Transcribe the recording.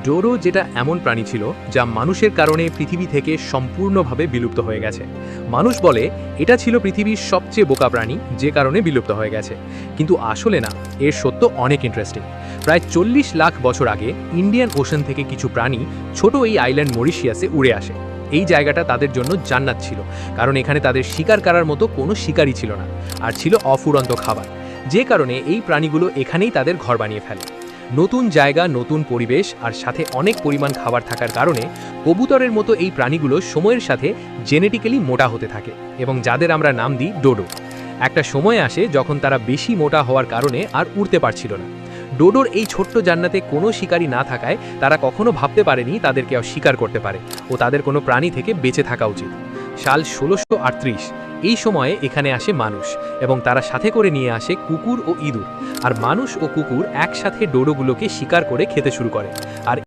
ডোডো যেটা এমন প্রাণী ছিল যা মানুষের কারণে পৃথিবী থেকে সম্পূর্ণভাবে বিলুপ্ত হয়ে গেছে। মানুষ বলে এটা ছিল পৃথিবীর সবচেয়ে বোকা প্রাণী, যে কারণে বিলুপ্ত হয়ে গেছে। কিন্তু আসলে না, এর সত্য অনেক ইন্টারেস্টিং। প্রায় 40 লাখ বছর আগে ইন্ডিয়ান ওশান থেকে কিছু প্রাণী ছোট এই আইল্যান্ড মরিশিয়াসে উড়ে আসে। এই জায়গাটা তাদের জন্য জান্নাত ছিল, কারণ এখানে তাদের শিকার করার মতো কোনো শিকারই ছিল না, আর ছিল অফুরন্ত খাবার। যে কারণে এই প্রাণীগুলো এখানেই তাদের ঘর বানিয়ে ফেলে। নতুন জায়গা, নতুন পরিবেশ আর সাথে অনেক পরিমাণ খাবার থাকার কারণে কবুতরের মতো এই প্রাণীগুলো সময়ের সাথে জেনেটিক্যালি মোটা হতে থাকে, এবং যাদের আমরা নাম দিই ডোডো। একটা সময় আসে যখন তারা বেশি মোটা হওয়ার কারণে আর উড়তে পারছিল না। ডোডোর এই ছোট্ট জান্নাতে কোনো শিকারী না থাকায় তারা কখনো ভাবতে পারেনি তাদের কেউ শিকার করতে পারে ও তাদের কোনো প্রাণী থেকে বেঁচে থাকা উচিত। সাল 1638 এই সময়ে এখানে আসে মানুষ, এবং তারা সাথে করে নিয়ে আসে কুকুর ও ইঁদুর। আর মানুষ ও কুকুর একসাথে ডোডোগুলোকে শিকার করে খেতে শুরু করে। আর